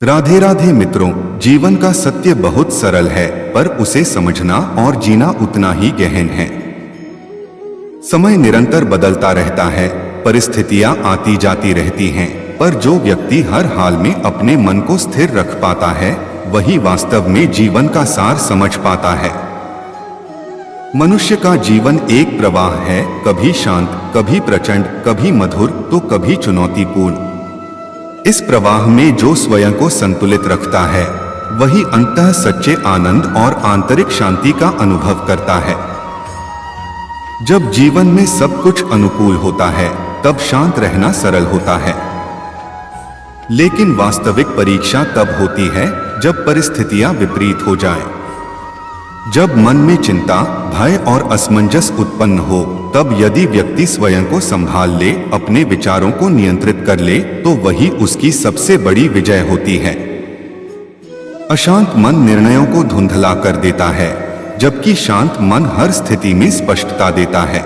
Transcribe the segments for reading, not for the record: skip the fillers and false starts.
राधे राधे मित्रों, जीवन का सत्य बहुत सरल है, पर उसे समझना और जीना उतना ही गहन है। समय निरंतर बदलता रहता है, परिस्थितियां आती जाती रहती हैं, पर जो व्यक्ति हर हाल में अपने मन को स्थिर रख पाता है, वही वास्तव में जीवन का सार समझ पाता है। मनुष्य का जीवन एक प्रवाह है, कभी शांत, कभी प्रचंड, कभी मधुर तो कभी चुनौतीपूर्ण। इस प्रवाह में जो स्वयं को संतुलित रखता है, वही अंततः सच्चे आनंद और आंतरिक शांति का अनुभव करता है। जब जीवन में सब कुछ अनुकूल होता है, तब शांत रहना सरल होता है। लेकिन वास्तविक परीक्षा तब होती है जब परिस्थितियां विपरीत हो जाएं। जब मन में चिंता, भय और असमंजस उत्पन्न हो, तब यदि व्यक्ति स्वयं को संभाल ले, अपने विचारों को नियंत्रित कर ले, तो वही उसकी सबसे बड़ी विजय होती है। अशांत मन निर्णयों को धुंधला कर देता है, जबकि शांत मन हर स्थिति में स्पष्टता देता है।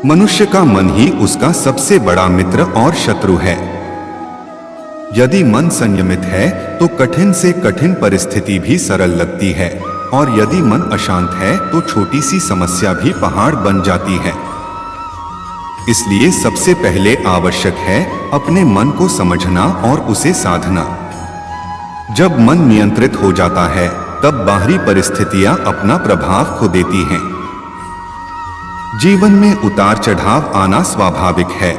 मनुष्य का मन ही उसका सबसे बड़ा मित्र और शत्रु है। यदि मन संयमित है, तो कठिन से कठिन परिस्थिति भी सरल लगती है, और यदि मन अशांत है, तो छोटी सी समस्या भी पहाड़ बन जाती है। इसलिए सबसे पहले आवश्यक है अपने मन को समझना और उसे साधना। जब मन नियंत्रित हो जाता है, तब बाहरी परिस्थितियां अपना प्रभाव खो देती हैं। जीवन में उतार चढ़ाव आना स्वाभाविक है।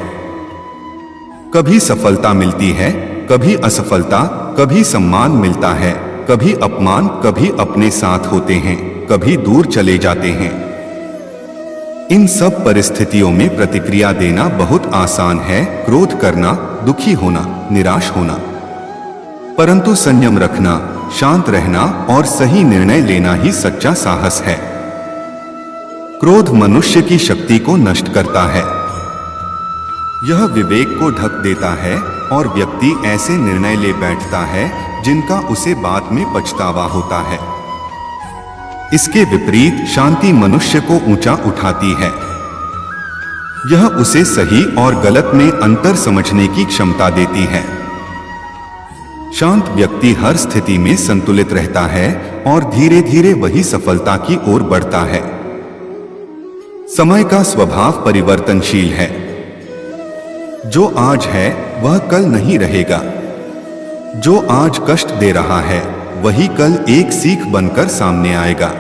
कभी सफलता मिलती है, कभी असफलता, कभी सम्मान मिलता है, कभी अपमान, कभी अपने साथ होते हैं, कभी दूर चले जाते हैं। इन सब परिस्थितियों में प्रतिक्रिया देना बहुत आसान है, क्रोध करना, दुखी होना, निराश होना। परंतु संयम रखना, शांत रहना और सही निर्णय लेना ही सच्चा साहस है। क्रोध मनुष्य की शक्ति को नष्ट करता है। यह विवेक को ढक देता है और व्यक्ति ऐसे निर्णय ले बैठता है जिनका उसे बाद में पछतावा होता है। इसके विपरीत शांति मनुष्य को ऊंचा उठाती है। यह उसे सही और गलत में अंतर समझने की क्षमता देती है। शांत व्यक्ति हर स्थिति में संतुलित रहता है और धीरे धीरे वही सफलता की ओर बढ़ता है। समय का स्वभाव परिवर्तनशील है। जो आज है वह कल नहीं रहेगा। जो आज कष्ट दे रहा है, वही कल एक सीख बनकर सामने आएगा।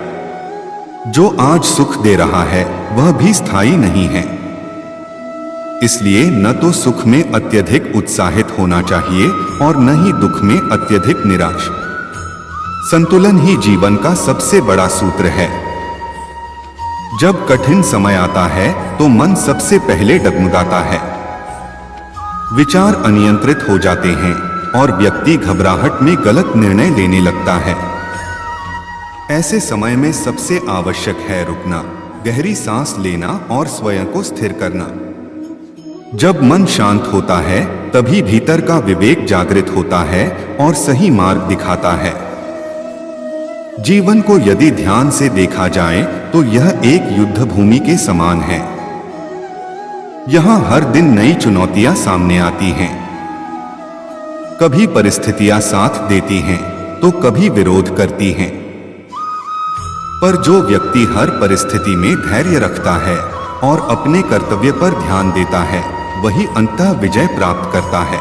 जो आज सुख दे रहा है, वह भी स्थायी नहीं है। इसलिए न तो सुख में अत्यधिक उत्साहित होना चाहिए और न ही दुख में अत्यधिक निराश। संतुलन ही जीवन का सबसे बड़ा सूत्र है। जब कठिन समय आता है, तो मन सबसे पहले डगमगाता है। विचार अनियंत्रित हो जाते हैं और व्यक्ति घबराहट में गलत निर्णय लेने लगता है। ऐसे समय में सबसे आवश्यक है रुकना, गहरी सांस लेना और स्वयं को स्थिर करना। जब मन शांत होता है, तभी भीतर का विवेक जागृत होता है और सही मार्ग दिखाता है। जीवन को यदि ध्यान से देखा जाए, तो यह एक युद्ध भूमि के समान है। यहां हर दिन नई चुनौतियां सामने आती हैं। कभी परिस्थितियां साथ देती हैं, तो कभी विरोध करती हैं। पर जो व्यक्ति हर परिस्थिति में धैर्य रखता है और अपने कर्तव्य पर ध्यान देता है, वही अंततः विजय प्राप्त करता है।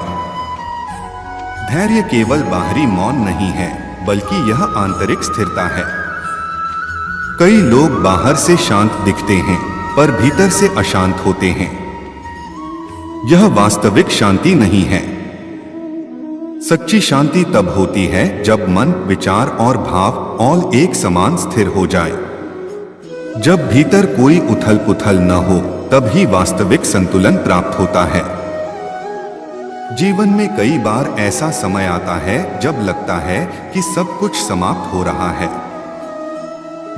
धैर्य केवल बाहरी मौन नहीं है, बल्कि यह आंतरिक स्थिरता है। कई लोग बाहर से शांत दिखते हैं, पर भीतर से अशांत होते हैं। यह वास्तविक शांति नहीं है। सच्ची शांति तब होती है जब मन, विचार और भाव ऑल एक समान स्थिर हो जाए। जब भीतर कोई उथल पुथल न हो, तब ही वास्तविक संतुलन प्राप्त होता है। जीवन में कई बार ऐसा समय आता है जब लगता है कि सब कुछ समाप्त हो रहा है।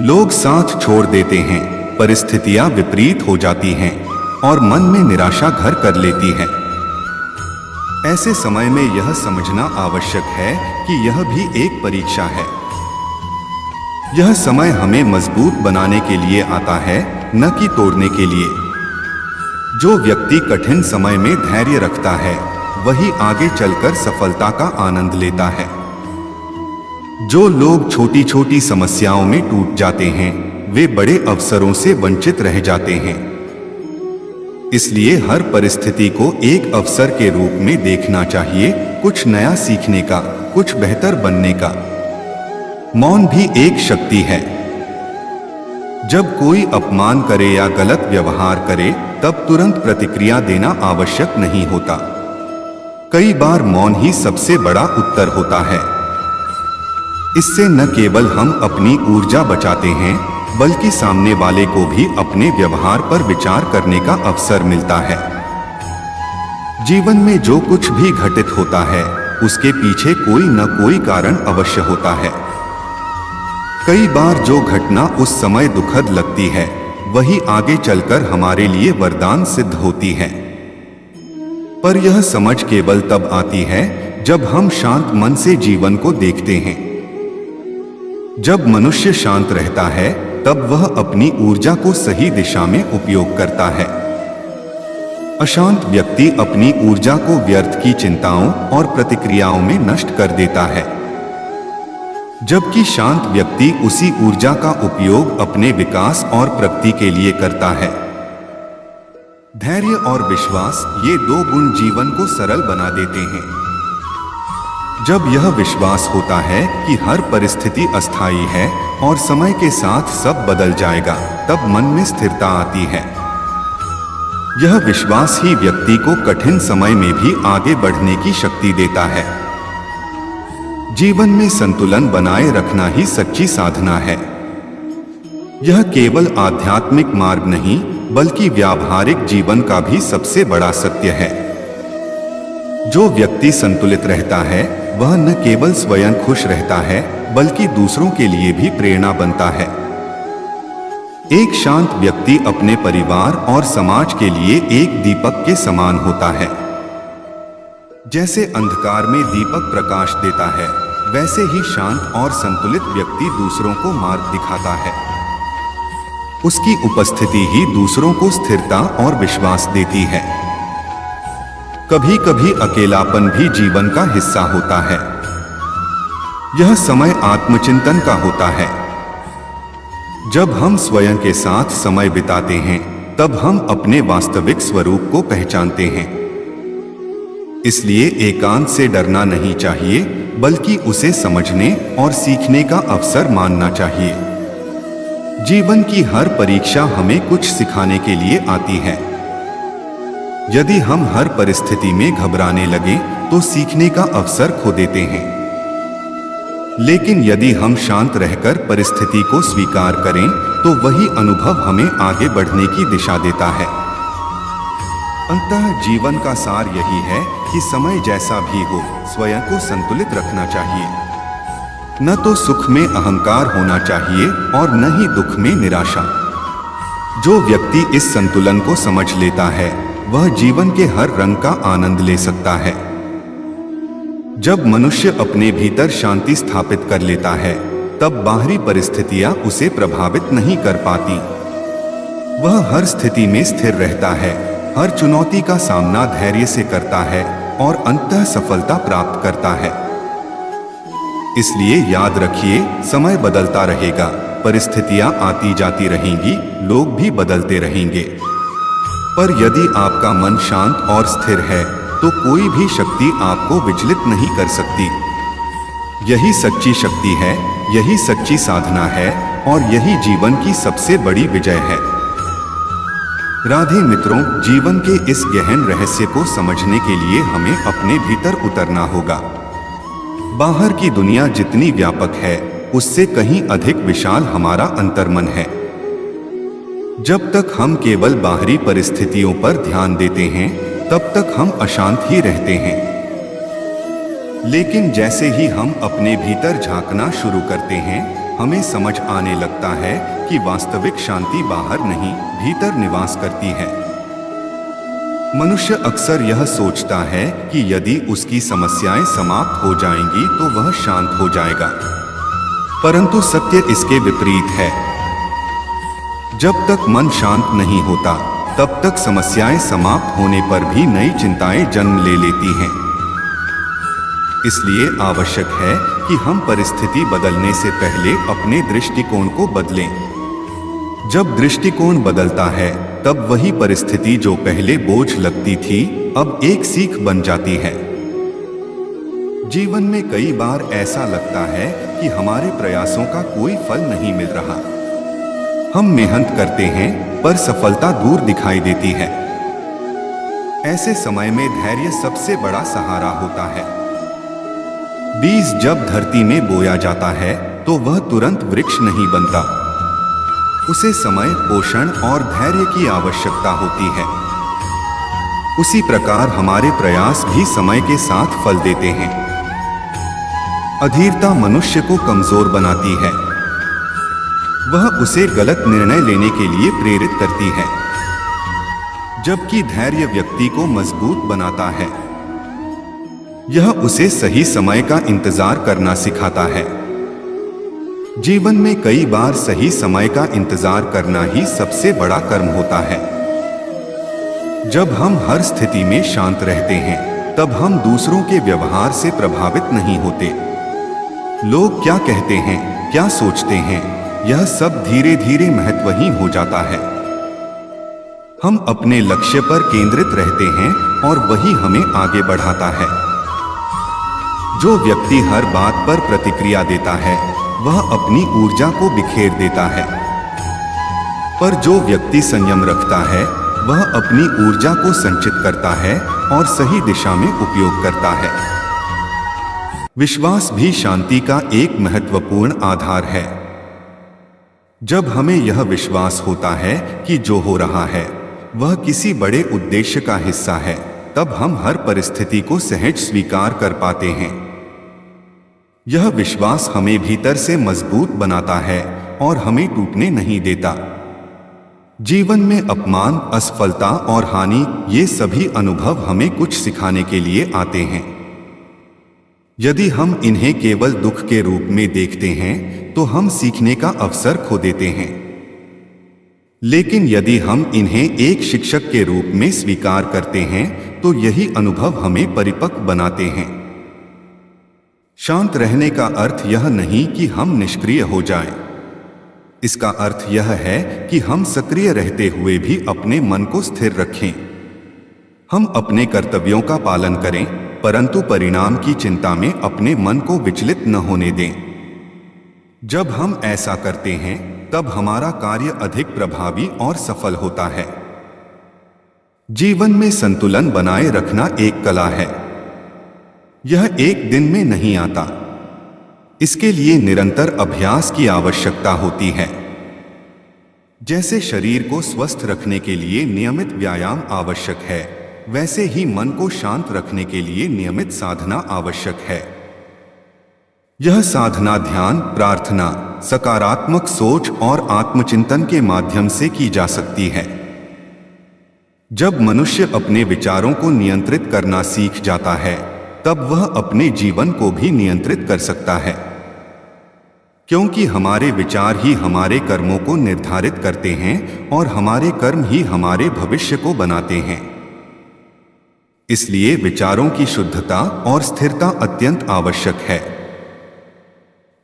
लोग साथ छोड़ देते हैं, परिस्थितियां विपरीत हो जाती हैं और मन में निराशा घर कर लेती है। ऐसे समय में यह समझना आवश्यक है कि यह भी एक परीक्षा है। यह समय हमें मजबूत बनाने के लिए आता है, न कि तोड़ने के लिए। जो व्यक्ति कठिन समय में धैर्य रखता है, वही आगे चलकर सफलता का आनंद लेता है। जो लोग छोटी छोटी समस्याओं में टूट जाते हैं, वे बड़े अवसरों से वंचित रह जाते हैं। इसलिए हर परिस्थिति को एक अवसर के रूप में देखना चाहिए, कुछ नया सीखने का, कुछ बेहतर बनने का। मौन भी एक शक्ति है। जब कोई अपमान करे या गलत व्यवहार करे, तब तुरंत प्रतिक्रिया देना आवश्यक नहीं होता। कई बार मौन ही सबसे बड़ा उत्तर होता है। इससे न केवल हम अपनी ऊर्जा बचाते हैं, बल्कि सामने वाले को भी अपने व्यवहार पर विचार करने का अवसर मिलता है। जीवन में जो कुछ भी घटित होता है, उसके पीछे कोई न कोई कारण अवश्य होता है। कई बार जो घटना उस समय दुखद लगती है, वही आगे चलकर हमारे लिए वरदान सिद्ध होती है। पर यह समझ केवल तब आती है जब हम शांत मन से जीवन को देखते हैं। जब मनुष्य शांत रहता है, तब वह अपनी ऊर्जा को सही दिशा में उपयोग करता है। अशांत व्यक्ति अपनी ऊर्जा को व्यर्थ की चिंताओं और प्रतिक्रियाओं में नष्ट कर देता है, जबकि शांत व्यक्ति उसी ऊर्जा का उपयोग अपने विकास और प्रगति के लिए करता है। धैर्य और विश्वास, ये दो गुण जीवन को सरल बना देते हैं। जब यह विश्वास होता है कि हर परिस्थिति अस्थायी है और समय के साथ सब बदल जाएगा, तब मन में स्थिरता आती है। यह विश्वास ही व्यक्ति को कठिन समय में भी आगे बढ़ने की शक्ति देता है। जीवन में संतुलन बनाए रखना ही सच्ची साधना है। यह केवल आध्यात्मिक मार्ग नहीं, बल्कि व्यावहारिक जीवन का भी सबसे बड़ा सत्य है। जो व्यक्ति संतुलित रहता है, वह न केवल स्वयं खुश रहता है, बल्कि दूसरों के लिए भी प्रेरणा बनता है। एक शांत व्यक्ति अपने परिवार और समाज के लिए एक दीपक के समान होता है। जैसे अंधकार में दीपक प्रकाश देता है, वैसे ही शांत और संतुलित व्यक्ति दूसरों को मार्ग दिखाता है। उसकी उपस्थिति ही दूसरों को स्थिरता और विश्वास देती है। कभी कभी अकेलापन भी जीवन का हिस्सा होता है। यह समय आत्मचिंतन का होता है। जब हम स्वयं के साथ समय बिताते हैं, तब हम अपने वास्तविक स्वरूप को पहचानते हैं। इसलिए एकांत से डरना नहीं चाहिए, बल्कि उसे समझने और सीखने का अवसर मानना चाहिए। जीवन की हर परीक्षा हमें कुछ सिखाने के लिए आती है। यदि हम हर परिस्थिति में घबराने लगे, तो सीखने का अवसर खो देते हैं। लेकिन यदि हम शांत रहकर परिस्थिति को स्वीकार करें, तो वही अनुभव हमें आगे बढ़ने की दिशा देता है। अंततः जीवन का सार यही है कि समय जैसा भी हो, स्वयं को संतुलित रखना चाहिए। न तो सुख में अहंकार होना चाहिए और न ही दुख में निराशा। जो व्यक्ति इस संतुलन को समझ लेता है, वह जीवन के हर रंग का आनंद ले सकता है। जब मनुष्य अपने भीतर शांति स्थापित कर लेता है, तब बाहरी परिस्थितियां उसे प्रभावित नहीं कर पाती। वह हर स्थिति में स्थिर रहता है, हर चुनौती का सामना धैर्य से करता है और अंततः सफलता प्राप्त करता है। इसलिए याद रखिए, समय बदलता रहेगा, परिस्थितियां आती जाती रहेंगी, लोग भी बदलते रहेंगे। पर यदि आपका मन शांत और स्थिर है, तो कोई भी शक्ति आपको विचलित नहीं कर सकती। यही सच्ची शक्ति है, यही सच्ची साधना है और यही जीवन की सबसे बड़ी विजय है। राधे मित्रों, जीवन के इस गहन रहस्य को समझने के लिए हमें अपने भीतर उतरना होगा। बाहर की दुनिया जितनी व्यापक है, उससे कहीं अधिक विशाल हमारा अंतर्मन है। जब तक हम केवल बाहरी परिस्थितियों पर ध्यान देते हैं, तब तक हम अशांत ही रहते हैं। लेकिन जैसे ही हम अपने भीतर झांकना शुरू करते हैं, हमें समझ आने लगता है कि वास्तविक शांति बाहर नहीं, भीतर निवास करती है। मनुष्य अक्सर यह सोचता है कि यदि उसकी समस्याएं समाप्त हो जाएंगी तो वह शांत हो जाएगा, परंतु सत्य इसके विपरीत है। जब तक मन शांत नहीं होता, तब तक समस्याएं समाप्त होने पर भी नई चिंताएं जन्म ले लेती हैं। इसलिए आवश्यक है कि हम परिस्थिति बदलने से पहले अपने दृष्टिकोण को बदलें। जब दृष्टिकोण बदलता है तब वही परिस्थिति जो पहले बोझ लगती थी अब एक सीख बन जाती है। जीवन में कई बार ऐसा लगता है कि हमारे प्रयासों का कोई फल नहीं मिल रहा। हम मेहनत करते हैं पर सफलता दूर दिखाई देती है। ऐसे समय में धैर्य सबसे बड़ा सहारा होता है। बीज जब धरती में बोया जाता है तो वह तुरंत वृक्ष नहीं बनता। उसे समय, पोषण और धैर्य की आवश्यकता होती है। उसी प्रकार हमारे प्रयास भी समय के साथ फल देते हैं। अधीरता मनुष्य को कमजोर बनाती है। वह उसे गलत निर्णय लेने के लिए प्रेरित करती है, जबकि धैर्य व्यक्ति को मजबूत बनाता है। यह उसे सही समय का इंतजार करना सिखाता है। जीवन में कई बार सही समय का इंतजार करना ही सबसे बड़ा कर्म होता है। जब हम हर स्थिति में शांत रहते हैं तब हम दूसरों के व्यवहार से प्रभावित नहीं होते। लोग क्या कहते हैं, क्या सोचते हैं, यह सब धीरे धीरे महत्वहीन हो जाता है। हम अपने लक्ष्य पर केंद्रित रहते हैं और वही हमें आगे बढ़ाता है। जो व्यक्ति हर बात पर प्रतिक्रिया देता है वह अपनी ऊर्जा को बिखेर देता है, पर जो व्यक्ति संयम रखता है वह अपनी ऊर्जा को संचित करता है और सही दिशा में उपयोग करता है। विश्वास भी शांति का एक महत्वपूर्ण आधार है। जब हमें यह विश्वास होता है कि जो हो रहा है वह किसी बड़े उद्देश्य का हिस्सा है, तब हम हर परिस्थिति को सहज स्वीकार कर पाते हैं। यह विश्वास हमें भीतर से मजबूत बनाता है और हमें टूटने नहीं देता। जीवन में अपमान, असफलता और हानि, ये सभी अनुभव हमें कुछ सिखाने के लिए आते हैं। यदि हम इन्हें केवल दुख के रूप में देखते हैं तो हम सीखने का अवसर खो देते हैं। लेकिन यदि हम इन्हें एक शिक्षक के रूप में स्वीकार करते हैं तो यही अनुभव हमें परिपक्व बनाते हैं। शांत रहने का अर्थ यह नहीं कि हम निष्क्रिय हो जाएं। इसका अर्थ यह है कि हम सक्रिय रहते हुए भी अपने मन को स्थिर रखें। हम अपने कर्तव्यों का पालन करें, परंतु परिणाम की चिंता में अपने मन को विचलित न होने दें। जब हम ऐसा करते हैं तब हमारा कार्य अधिक प्रभावी और सफल होता है। जीवन में संतुलन बनाए रखना एक कला है। यह एक दिन में नहीं आता। इसके लिए निरंतर अभ्यास की आवश्यकता होती है। जैसे शरीर को स्वस्थ रखने के लिए नियमित व्यायाम आवश्यक है, वैसे ही मन को शांत रखने के लिए नियमित साधना आवश्यक है। यह साधना ध्यान, प्रार्थना, सकारात्मक सोच और आत्मचिंतन के माध्यम से की जा सकती है। जब मनुष्य अपने विचारों को नियंत्रित करना सीख जाता है तब वह अपने जीवन को भी नियंत्रित कर सकता है, क्योंकि हमारे विचार ही हमारे कर्मों को निर्धारित करते हैं और हमारे कर्म ही हमारे भविष्य को बनाते हैं। इसलिए विचारों की शुद्धता और स्थिरता अत्यंत आवश्यक है।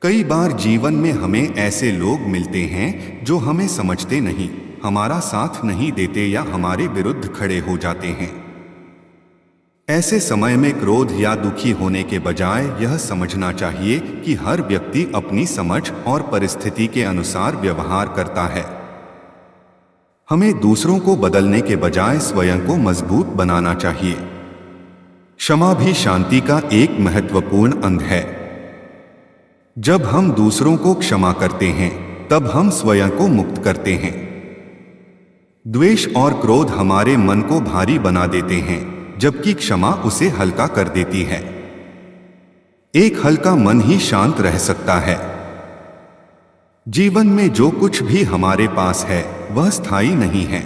कई बार जीवन में हमें ऐसे लोग मिलते हैं जो हमें समझते नहीं, हमारा साथ नहीं देते या हमारे विरुद्ध खड़े हो जाते हैं। ऐसे समय में क्रोध या दुखी होने के बजाय यह समझना चाहिए कि हर व्यक्ति अपनी समझ और परिस्थिति के अनुसार व्यवहार करता है। हमें दूसरों को बदलने के बजाय स्वयं को मजबूत बनाना चाहिए। क्षमा भी शांति का एक महत्वपूर्ण अंग है। जब हम दूसरों को क्षमा करते हैं तब हम स्वयं को मुक्त करते हैं। द्वेष और क्रोध हमारे मन को भारी बना देते हैं, जबकि क्षमा उसे हल्का कर देती है। एक हल्का मन ही शांत रह सकता है। जीवन में जो कुछ भी हमारे पास है वह स्थायी नहीं है।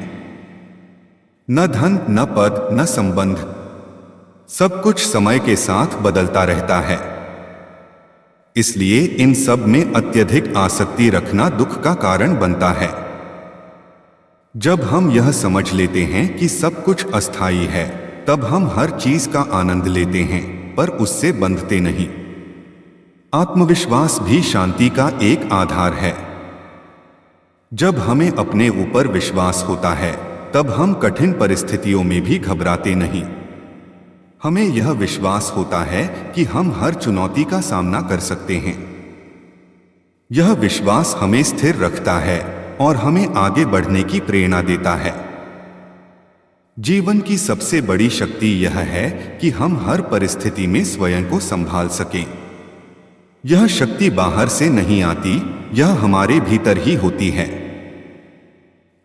न धन, न पद, न संबंध, सब कुछ समय के साथ बदलता रहता है। इसलिए इन सब में अत्यधिक आसक्ति रखना दुख का कारण बनता है। जब हम यह समझ लेते हैं कि सब कुछ अस्थायी है, तब हम हर चीज का आनंद लेते हैं पर उससे बंधते नहीं। आत्मविश्वास भी शांति का एक आधार है। जब हमें अपने ऊपर विश्वास होता है, तब हम कठिन परिस्थितियों में भी घबराते नहीं। हमें यह विश्वास होता है कि हम हर चुनौती का सामना कर सकते हैं। यह विश्वास हमें स्थिर रखता है और हमें आगे बढ़ने की प्रेरणा देता है। जीवन की सबसे बड़ी शक्ति यह है कि हम हर परिस्थिति में स्वयं को संभाल सकें। यह शक्ति बाहर से नहीं आती, यह हमारे भीतर ही होती है।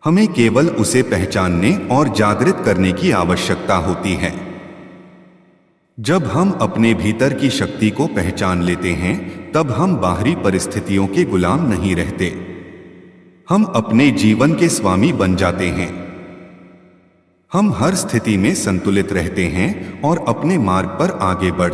हमें केवल उसे पहचानने और जागृत करने की आवश्यकता होती है। जब हम अपने भीतर की शक्ति को पहचान लेते हैं, तब हम बाहरी परिस्थितियों के गुलाम नहीं रहते। हम अपने जीवन के स्वामी बन जाते हैं। हम हर स्थिति में संतुलित रहते हैं और अपने मार्ग पर आगे बढ़